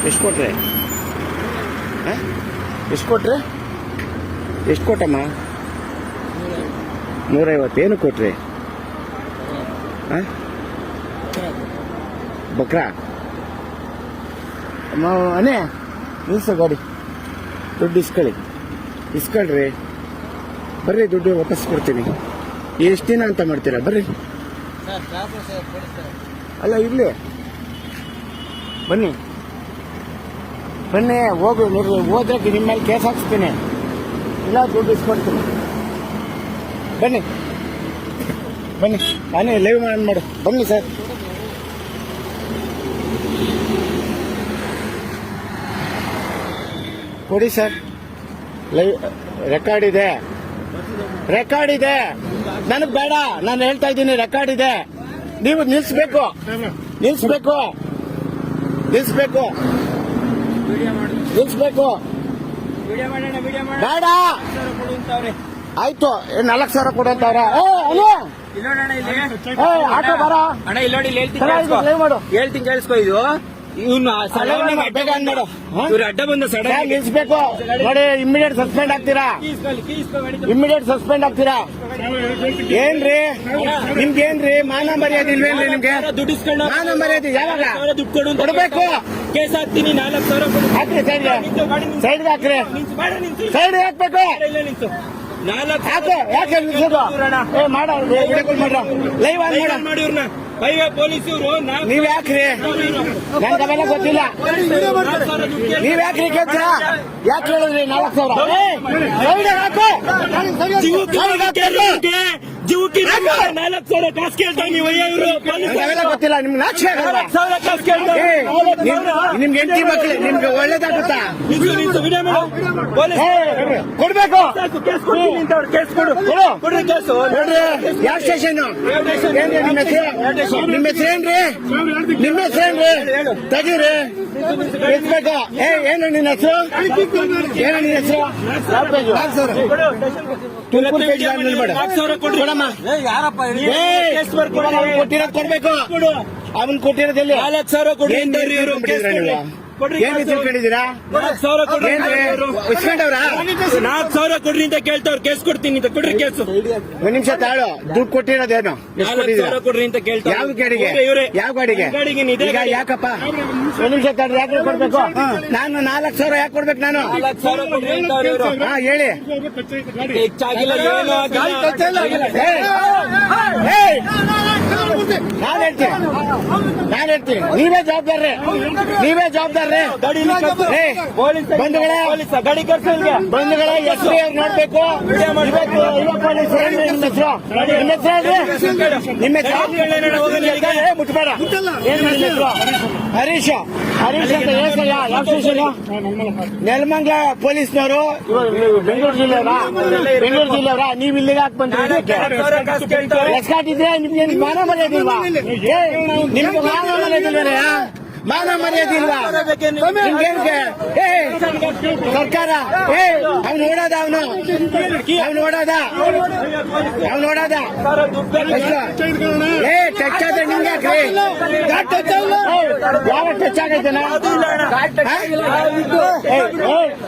ಎಷ್ಟು ಕೊಟ್ರೆ? ಎಷ್ಟು ಕೊಟ್ರೆ? ಎಷ್ಟು ಕೊಟ್ಟಮ್ಮ? 150. ಏನು ಕೊಟ್ರಿ? ಬಕ್ರಾ ಅನೇ ನಿಲ್ಸ ಗಾಡಿ. ದುಡ್ಡು ಇಸ್ಕೊಳ್ರಿ. ಬರ್ರಿ, ದುಡ್ಡು ವಾಪಸ್ ಕೊಡ್ತೀನಿ. ಎಷ್ಟು ದಿನ ಅಂತ ಮಾಡ್ತೀರಾ? ಬರ್ರಿ. ಅಲ್ಲ ಇರ್ಲಿ, ಬನ್ನಿ ಹೋಗಿ ಹೋದ್ರೆ ನಿಮ್ಮ ಮೇಲೆ ಕೇಸ್ ಹಾಕ್ಸ್ತೀನಿ, ಇಲ್ಲ ದುಡ್ಡು ಇಸ್ಕೊಡ್ತೀನಿ. ಬನ್ನಿ ನಾನೇ ಲೈವ್ ಮಾಡು. ಬನ್ನಿ ಸರ್. ಕೊಡಿ ಸರ್, ಲೈವ್ ರೆಕಾರ್ಡ್ ಇದೆ. ನನಗೆ ಬೇಡ, ನಾನು ಹೇಳ್ತಾ ಇದ್ದೀನಿ, ರೆಕಾರ್ಡ್ ಇದೆ. ನೀವು ನಿಲ್ಸ್ಬೇಕು. ಬೇಡ, ಆಯ್ತು. 4,000 ಕೊಡು ಅಂತವ್ರೆ. ಆಟೋ ಬರ ಅಣ್ಣ, ಇಲ್ಲಿ ನೋಡಿ, ಹೇಳ್ತೀನಿ ಕೇಳಿಸ್ಕೊ. ಇದು ಬೇಗ ಮಾಡು. ಇವ್ರು ಅಡ್ಡ ಬಂದ ಸಡನ್ ನಿಲ್ಸ್ಬೇಕು ನೋಡಿ. ಇಮಿಡಿಯೇಟ್ ಸಸ್ಪೆಂಡ್ ಆಗ್ತೀರಾ. ಏನ್ರಿ ನಿಮ್ಗೇನ್ರಿ ಮಾನ ಮರ್ಯಾದೆ ಇಲ್ವೇನ್ರಿ? ನಿಮ್ಗೆ ದುಡ್ಡು ಇಸ್ಕೊಂಡು ಮಾನ ಮರ್ಯಾದೆ ಯಾವಾಗ ದುಡ್ಡು ಕೊಡು ಕೊಡ್ಬೇಕು? ಕೇಸ್ ಹಾಕ್ತೀನಿ. 4,000 ಹಾಕ್ರಿ, ಸೈಡ್ಗೆ ಹಾಕ್ರಿ. ಸೈಡ್ ಹಾಕ್ಬೇಕು. ಯಾಕೆ ನಿಲ್ಸೋದು? ಲೈವ್ ಮಾಡಿ ಇವ್ರನ್ನ ಹೈವೇ ಪೊಲೀಸ್ ಇವರು. ನೀವ್ ಯಾಕ್ರಿ? ನನ್ಗೆ ಅವೆಲ್ಲ ಗೊತ್ತಿಲ್ಲ. ನೀವ್ ಯಾಕ್ರಿ ಕೇಳ್ತೀರ? ಯಾಕೆ ಹೇಳಿದ್ರಿ 4,000? ಹಾಕು. ಜೀವಕ್ಕೆ 4,000 ಕಾಸು ಕೇಳ್ತಾರೆ ನೀವು. ಅವೆಲ್ಲ ಗೊತ್ತಿಲ್ಲ. ನಿಮ್ಗೆ ನಾಚಿಕೆ ಆಗಲ್ವಾ? ನಿಮ್ಗೆ ಹೆಂಡತಿ ಮಕ್ಳು ನಿಮ್ಗೆ ಒಳ್ಳೇದಾಗುತ್ತಾ? ಕೊಡ್ಬೇಕು. ಕೇಸ್ ಕೊಡು. ನೋಡ್ರಿ, ಯಾವ ಸ್ಟೇಷನ್? ನಿಮ್ಮ ಹೆಸರೇನ್ರಿ? ತೆಗೀರಿ. ಇಸ್ಬೇಕು. ಏನು ನಿನ್ನ ಹೆಸರು? ತುಮಕೂರು ಪೇಜ್ ನಿಲ್ಬೇಡ. ಕೊಡಮ್ಮ. ಕೊಟ್ಟಿರೋದು ಕೊಡ್ಬೇಕು. ಅವನ್ ಕೊಟ್ಟಿರೋದಲ್ಲಿ 4,000 ಕೊಡಿ. ಏನ್ ತಿಳ್ಕೊಂಡಿದ್ದೀರಾ? 4,000 ಕೊಡ್ರಿ. ಇಸ್ಕೊಂಡವ್ರ? 4,000 ಕೊಡ್ರಿ ಅಂತ ಕೇಳ್ತಾವ್ರು. ಕೇಸ್ ಕೊಡ್ತೀನಿ ಅಂತ ಕೊಡ್ರಿ. ಕೇಸು ಒಂದ್ ನಿಮಿಷ ತಾಳು. ದುಡ್ಡು ಕೊಟ್ಟಿರೋದೇನು? 4,000 ಕೊಡ್ರಿ ಅಂತ ಕೇಳ್ತಾರೆ. ಯಾವ ಗಾಡಿಗೆ? ಈಗ ಯಾಕಪ್ಪ? ಒಂದ್ ನಿಮಿಷ ತಾಳ್ರಿ. ಯಾಕೆ ಕೊಡ್ಬೇಕು? ನಾನು 4,000 ಯಾಕೆ ಕೊಡ್ಬೇಕು? ನಾನು 4,000 ಕೊಡ್ರಿ ಅಂತವ್ರು ಇವರು. ಹೇಳಿ. ಹೆಚ್ಚಾಗಿಲ್ಲ, ಏನು ಆಗಿಲ್ಲ. ನಾನ್ ಹೇಳ್ತೀನಿ. ನೀವೇ ಜವಾಬ್ದಾರ್ರಿ. ಬಂಧುಗಳೇ, ಹೆಸರು ನೋಡ್ಬೇಕು. ನಿಮ್ಮ ಹೆಸರು ಮುಟ್ಬೇಡ. ಹರೀಶ್ ಅಂತ ಹೇಳ್ಸಲ್ಲ. ಯಾವ ಸ್ಟೇಷನ್? ನೆಲಮಂಗಲ ಪೊಲೀಸ್ನವರು. ಬೆಂಗಳೂರು ಜಿಲ್ಲೆಯವರ. ನೀವ್ ಇಲ್ಲಿಗೆ ಹಾಕಿ ಬಂದ್ರಿ. ಎಸ್ಕಾಟಿದ್ರೆ ನಿಮ್ಗೆ ಮಾನ ಮರ್ಯಾದಿಲ್ವಾ? ನಿಮ್ಗೆ ಮಾನ ಮರ್ಯಾದಿಲ್ವಾ? ನಿಮ್ಗೆ ಸರ್ಕಾರ ಅವ್ನು ನೋಡೋದ ಟಚ್ ಆದ್ರೆ ನಿಮ್ಗೆ ಹಾಕ್ರಿ. ಯಾವ ಟಚ್ ಆಗೈತೆನ?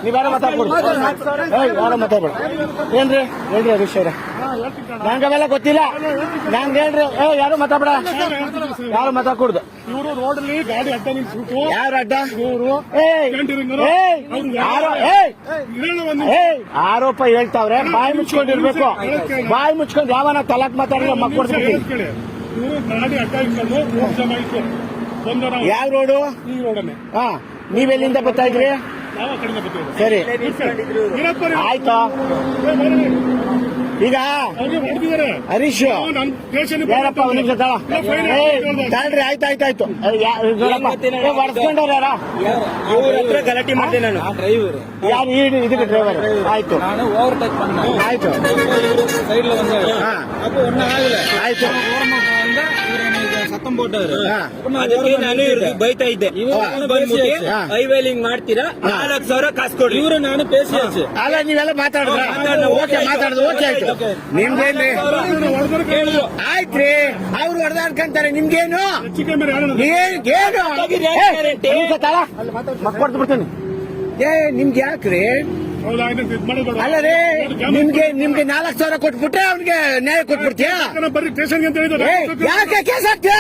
ನೀವ್ಯಾರ ಮಾತಾಡ್ಬೇಡ. ಏನ್ರಿ ಹರೀಶ್ ಅವ್ರೆ? ನಂಗೆ ಅವೆಲ್ಲ ಗೊತ್ತಿಲ್ಲ. ನಂಗೆ ಹೇಳ್ರಿ. ಯಾರು ಮಾತಾಡ್ಬೇಡ. ಯಾರು ಮಾತಾಡ್ಕೊಡ್ದು. ಇವರು ರೋಡಲ್ಲಿ ಗಾಡಿ ಅಡ್ಡ ನಿಲ್ಸ್ಬಿಟ್ಟು ಯಾರು ಅಡ್ಡ? ಆರೋಪ ಹೇಳ್ತಾವ್ರೆ. ಬಾಯಿ ಮುಚ್ಕೊಂಡಿರ್ಬೇಕು. ಬಾಯಿ ಮುಚ್ಕೊಂಡು ಯಾವನ ತಲಾಕ್ ಮಾತಾಡಿದ್ರೆ ಮಕ್ಕಳು. ಇವರು ಗಾಡಿ ಅಡ್ಡ ಇಟ್ಕೊಂಡು ರೋಡ್ ಜಮ ಇತ್ತು. ಯಾವ ರೋಡು? ಈ ರೋಡನ್ನೇ. ನೀವೆಲ್ಲಿಂದ ಬರ್ತಾ ಇದ್ರಿ? ಯಾವ ಕಡೆಯಿಂದ ಬರ್ತೀವಿ? ಸರಿ, ಆಯ್ತು. ಈಗ ಹರೀಶ್ ಯಾರಪ್ಪ? ಒಂದ್ ನಿಮಿಷ ತಾಳ್ರಿ. ಆಯ್ತಾಯ್ತು. ಹೊಡ್ಸ್ಕೊಂಡವ್ರ ಯಾರ? ಗಲಾಟೆ ಮಾಡ್ತೀನಿ ನಾನು. ಯಾರು? ಇದಕ್ಕೆ ಡ್ರೈವರ್. ಆಯ್ತು ಆಯ್ತು ಆಯ್ತು. ಹಾಕೊಂಡ್ಬಿಟ್ಟವ್ರೆ ಹಾ. ಅದಕ್ಕೆ ನಾನು ಇವ್ರಿಗೆ ಬೈತಾ ಇದ್ದೆ ಬಂದ್ಬಿಟ್ಟು ಹಾ. ಹೈವೇಲಿಂಗ್ ಮಾಡ್ತೀರಾ 4,000 ಕಾಸು ಕೊಡ್ರಿ ಇವ್ರು ನಾನು ಪೇಸಿಯನ್ಸ್ ಅಲ್ಲ ನೀವೆಲ್ಲ ಮಾತಾಡಿದ್ರ ಓಕೆ ಮಾತಾಡುದು ಓಕೆ ಆಯ್ತು ನಿಮ್ಗೇನ್ರಿ ಕೇಳಿದ್ರು ಆಯ್ತ್ರಿ ಅವ್ರು ಹೊಡೆದಾಡ್ಕಂತಾರೆ ನಿಮ್ಗೇನು ಹೆಚ್ಚಿಗೆ ಮೇಲೆ ಯಾರು ಮಕ್ಕಳು ಬಿಡ್ತೀನಿ ಏ ನಿಮ್ಗೆ ಯಾಕ್ರಿ ಹೌದಾ ಇದು ಮಾಡೋದು ಅಲ್ಲ ರೀ ನಿಮ್ಗೆ 4,000 ಕೊಟ್ಬಿಟ್ರೆ ಅವ್ನಿಗೆ ನ್ಯಾಯ ಕೊಟ್ಬಿಡ್ತೀಯಾ ಬರ್ರಿ ಸ್ಟೇಷನ್ಗೆ ಅಂತ ಹೇಳಿದ್ರೆ ಏ, ಯಾಕೆ ಕೇಸ್ ಹಾಕ್ತೀಯ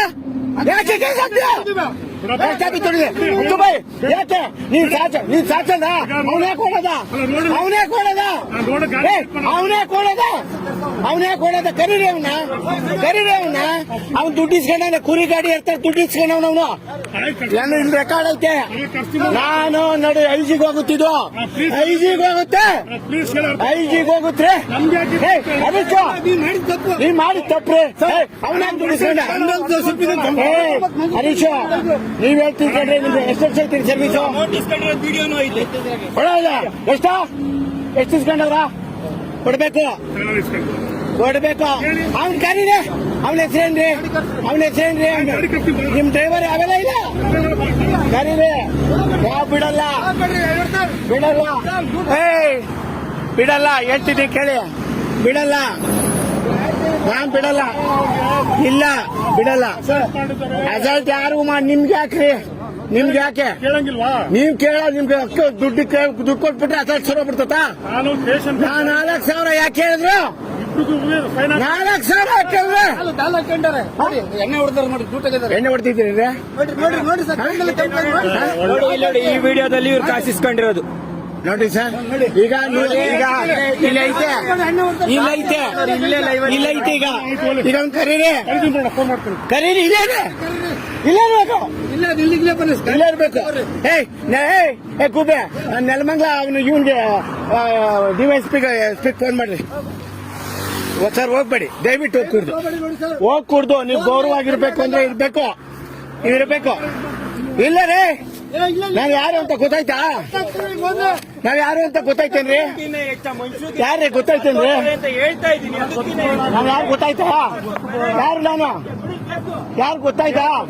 ಯಾಕೆ ಕೇಸ್ ಹಾಕ್ತೀಯ ದುಬೈ ಯಾಕೆ ನೀನ್ ಸಾಚದ ಅವನೇ ಕೊಡದ ಕರೀರಿ ಅವನ್ನ ಅವ್ನ್ ದುಡ್ಡು ಇಸ್ಕೊಂಡ ಕುರಿ ಗಾಡಿ ಇರ್ತಾರೆ ದುಡ್ಡು ಇಸ್ಕೊಂಡವನು ನಾನು ಇಲ್ಲಿ ರೆಕಾರ್ಡ್ ಐತೆ ನಾನು ನೋಡಿ ಐಜಿಗೆ ಹೋಗುತ್ತಿದ್ದು ಐಜಿಗೆ ಹೋಗುತ್ತೆ ಪ್ಲೀಸ್ ಐಜಿಗೆ ಹೋಗುತ್ತೆ ನೀವ್ ಮಾಡಿದ ತಪ್ಪ್ರಿ ಅವನ ದುಡ್ಡು ಇಸ್ಕೊಂಡ ಹರೀಶ್ ನೀವ್ ಹೇಳ್ತೀರಿ ಕಣ್ರಿ ನಿಮ್ಗೆ ಎಷ್ಟು ವರ್ಷ ಐತಿ ಸರ್ವಿಸು ಇಸ್ಕೊಂಡಿರೋ ವಿಡಿಯೋನು ಐತೆ ಕೊಡೋಲ್ಲ ಎಷ್ಟು ಇಸ್ಕೊಂಡವ್ರ ಕೊಡ್ಬೇಕು ಅವ್ನ್ ಕರೀರಿ ಅವನ ಹೆಸರೇನ್ರಿ ನಿಮ್ ಡ್ರೈವರ್ ಅವೆಲ್ಲ ಇಲ್ಲ ಕರೀರಿ ಯಾವ ಬಿಡಲ್ಲ ಬಿಡಲ್ಲ ಹೇಳ್ತಿದ್ದೆ ಕೇಳಿ ಬಿಡಲ್ಲ ನಾನ್ ಬಿಡಲ್ಲ ಇಲ್ಲ ಬಿಡಲ್ಲ ಅಸಲ್ಟ್ ಯಾರು ನಿಮ್ಗೆ ಯಾಕೆ ಕೇಳಂಗಿಲ್ವಾ ನೀವ್ ನಿಮ್ಗೆ ದುಡ್ಡು ಕೊಟ್ಬಿಟ್ರೆ ಅಸಲ್ಟ್ ಸರೋ ಬಿಡ್ತತ ನಾನು ಸ್ಟೇಷನ್ ನಾನ್ 4,000 ಯಾಕೆ ಹೇಳಿದ್ರು 4,000 ಯಾಕೆ ಹೇಳಿದ್ರೆ ಎಣ್ಣೆ ಹೊಡ್ತಿದ್ದೀರಿ ನೋಡಿ ಈ ವಿಡಿಯೋದಲ್ಲಿ ಇವ್ರು ಕಾಸು ಇಸ್ಕೊಂಡಿರೋದು ನೋಡಿ ಸರ್ ಈಗ ಇಲ್ಲ ಐತೆ ಈಗ ಅವ್ನು ಕರೀರಿ ಫೋನ್ ಮಾಡ್ತೀನಿ ಕರೀರಿ ಇಲ್ಲೇ ಇರ್ಬೇಕು ಏ ಕೂಬೆ ನೆಲಮಂಗ್ಲ ಅವನು ಇವನ್ಗೆ ಡಿವೈಸ್ಪಿಗೆ ಫೋನ್ ಮಾಡ್ರಿ ಸರ್ ಹೋಗ್ಬೇಡಿ ದಯವಿಟ್ಟು ಹೋಗ್ ಕುಡ್ದು ನೀವು ಗೌರವವಾಗಿರ್ಬೇಕು ಅಂದ್ರೆ ಇರ್ಬೇಕು ಇಲ್ಲ ರೀ ನಾವ್ ಯಾರು ಅಂತ ಗೊತ್ತಾಯ್ತಾ ಗೊತ್ತಾಯ್ತೇನ್ರಿ ಯಾರೇ ಗೊತ್ತಾಯ್ತೇನ್ರಿ ಅಂತ ಹೇಳ್ತಾ ಇದ್ದೀನಿ ನಾವ್ ಯಾರು ಗೊತ್ತಾಯ್ತಾ ಯಾರು ಗೊತ್ತಾಯ್ತಾ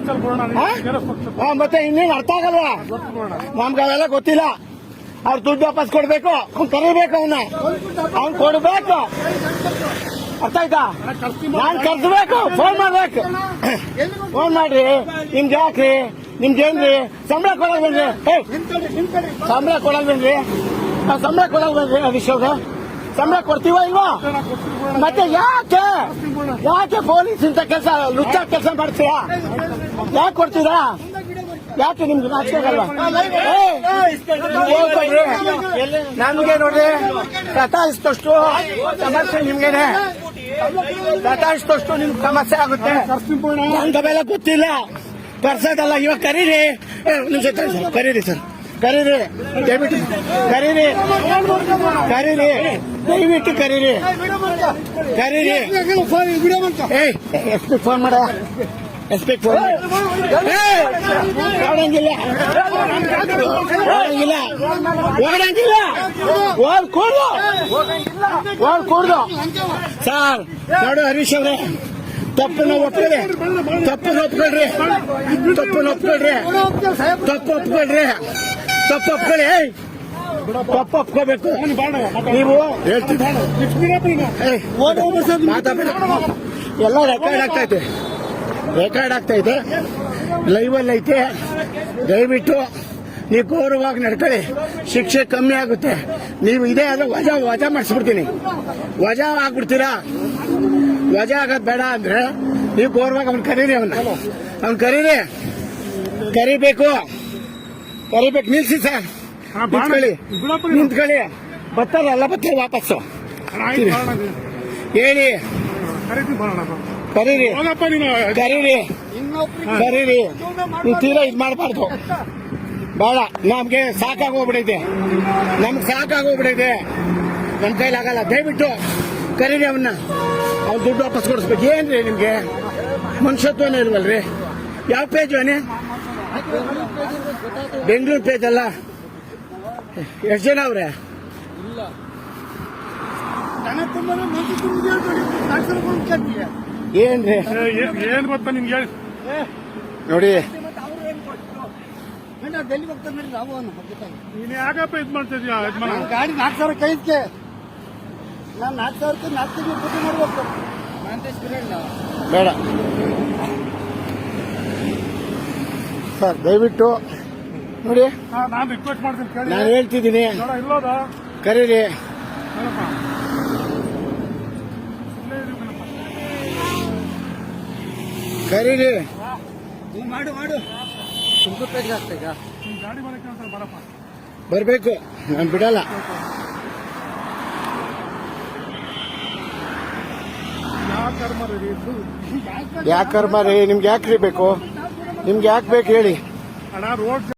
ಮತ್ತೆ ಇನ್ನೇನು ಅರ್ಥ ಆಗಲ್ವಾ ನಮ್ಗೆ ಅವೆಲ್ಲ ಗೊತ್ತಿಲ್ಲ ಅವ್ರ ದುಡ್ಡು ವಾಪಸ್ ಕೊಡ್ಬೇಕು ಅವ್ನು ಕರೀಬೇಕು ಅವ್ನು ಕೊಡ್ಬೇಕು ಅರ್ಥ ಆಯ್ತಾ ನಾನ್ ಕರ್ಸ್ಬೇಕು ಫೋನ್ ಮಾಡ್ರಿ ನಿಮ್ಗೆ ಯಾಕ್ರಿ ನಿಮ್ಗೇನ್ರಿ ಸಂಬಳ ಕೊಡಲ್ವೇನ್ರಿ ಸಂಬಳ ಕೊಡಲ್ವೇನ್ರಿ ಹರೀಶ್ ಅವ್ರೆ ಸಂಬಳ ಕೊಡ್ತೀವ ಇಲ್ವಾ ಮತ್ತೆ ಯಾಕೆ ಪೊಲೀಸ್ ಇಂತ ಕೆಲಸ ಲುಚ್ಚ ಕೆಲಸ ಮಾಡ್ತೀರಾ ಯಾಕೆ ಕೊಡ್ತೀರಾ ಯಾಕೆ ನಿಮ್ಗೆ ನಾಚಿಕೆ ಆಗಲ್ವಾ ನಮ್ಗೆ ನೋಡ್ರಿ ಸತಾಯಿಸಿದಷ್ಟು ಸಮಸ್ಯೆ ನಿಮ್ಗೇನೆ ಸತಾಯಿಸಿದಷ್ಟು ನಿಮ್ಗೆ ಸಮಸ್ಯೆ ಆಗುತ್ತೆ ನಮ್ಗೆಲ್ಲ ಗೊತ್ತಿಲ್ಲ ಬರ್ಸೋದಲ್ಲ ಇವಾಗ ಕರೀರಿ ಕರೀರಿ ಸರ್ ದಯವಿಟ್ಟು ಎಸ್ಪಿ ಫೋನ್ ಮಾಡ ಹೊಡಂಗಿಲ್ಲ ಕೂಡ್ದು ಸರ್ ನೋಡು ಹರೀಶ್ ಅವ್ರೆ ತಪ್ಪನ್ನ ಒಪ್ಕೊಳ್ರಿ ತಪ್ಪು ಒಪ್ಕೋಬೇಕು ನೀವು ಮಾತಾಡ ಎಲ್ಲ ರೆಕಾರ್ಡ್ ಆಗ್ತೈತೆ ಲೈವಲ್ಲಿ ಐತೆ ದಯವಿಟ್ಟು ನೀವು ಗೌರವವಾಗಿ ನಡ್ಕೊಳ್ಳಿ ಶಿಕ್ಷೆ ಕಮ್ಮಿ ಆಗುತ್ತೆ ನೀವು ಇದೇ ಆದ್ರೆ ವಜಾ ಮಾಡಿಸ್ಬಿಡ್ತೀನಿ ವಜಾ ಆಗ್ಬಿಡ್ತೀರಾ ವಜಾ ಆಗೋದ್ ಬೇಡ ಅಂದ್ರೆ ನೀವು ಗೌರವವಾಗಿ ಅವ್ನು ಕರೀರಿ ಅವ್ನು ಕರಿಬೇಕು ನಿಲ್ಸಿ ಸರ್ ನಿಂತ್ಕೊಳ್ಳಿ ಬರ್ತಾರೆ ವಾಪಸ್ಸು ಹೇಳಿ ಕರೀರಿ ನೀವು ತೀರಾ ಇದ್ ಮಾಡಬಾರ್ದು ಬೇಡ ನಮ್ಗೆ ಸಾಕಾಗೋಗ್ಬಿಡೈತೆ ನಮ್ ಕೈಲಾಗಲ್ಲ ದಯವಿಟ್ಟು ಕರೀರಿ ಅವ್ನ ದುಡ್ಡು ವಾಪಸ್ ಕೊಡಿಸ್ಬೇಕು ಏನ್ರಿ ನಿಮ್ಗೆ ಮನುಷ್ಯತ್ವನೇ ಇಲ್ವಲ್ರಿ ಯಾವ ಪೇಜ್ ಬೆಂಗಳೂರು ಪೇಜ್ ಅಲ್ಲ ಎಷ್ಟು ಜನ ಅವ್ರೆ ಏನ್ ಗೊತ್ತಾ ನಿಮ್ಗೆ ನೋಡಿ ಡೆಲ್ಲಿ ಹೋಗ್ತಾರೆ ನೋಡಿ ನಾವು ನೀನ್ ಯಾಕಪ್ಪ ಇದ್ ಮಾಡ್ತಿದ್ಯಾ ಯಜಮಾನ ನನ್ನ ಗಾಡಿ 4,000 ಕೈದ್ಕೆ ನಾನು 4,000ಕ್ಕೆ 4 ತಿಂಗಳು ಬುದ್ಧಿ ಮಾಡ್ಬೇಕು ಬೇಡ ಸರ್ ದಯವಿಟ್ಟು ನೋಡಿ ನಾನ್ ರಿಕ್ವೆಸ್ಟ್ ಮಾಡ್ತೀನಿ ಕೇಳಿ ನಾನು ಹೇಳ್ತಿದ್ದೀನಿ ನೋಡ ಇಲ್ಲೋದ ಕರೀರಿ ಏನಪ್ಪ ಸುಮ್ಮನೆ ಇರಿ ಕಣಪ್ಪ. ಕರೀರಿ ನೀವು ಮಾಡು ತುಮಕೂರು ಆಗ್ತಾ ಈಗ ನಿನ್ ಗಾಡಿ ಮನೆ ಕೇಳ್ತಾರೆ ಬರಪ್ಪ ಬರಬೇಕು ನಾನು ಬಿಡಲ್ಲ ಯಾವ ಕರ್ಮ ರೀ ಯಾಕೆ ಕರ್ಮ ರೀ ನಿಮ್ಗೆ ಯಾಕ್ರಿ ಬೇಕು ನಿಮ್ಗೆ ಯಾಕೆ ಬೇಕು ಹೇಳಿ ಅಣ್ಣ ರೋಡ್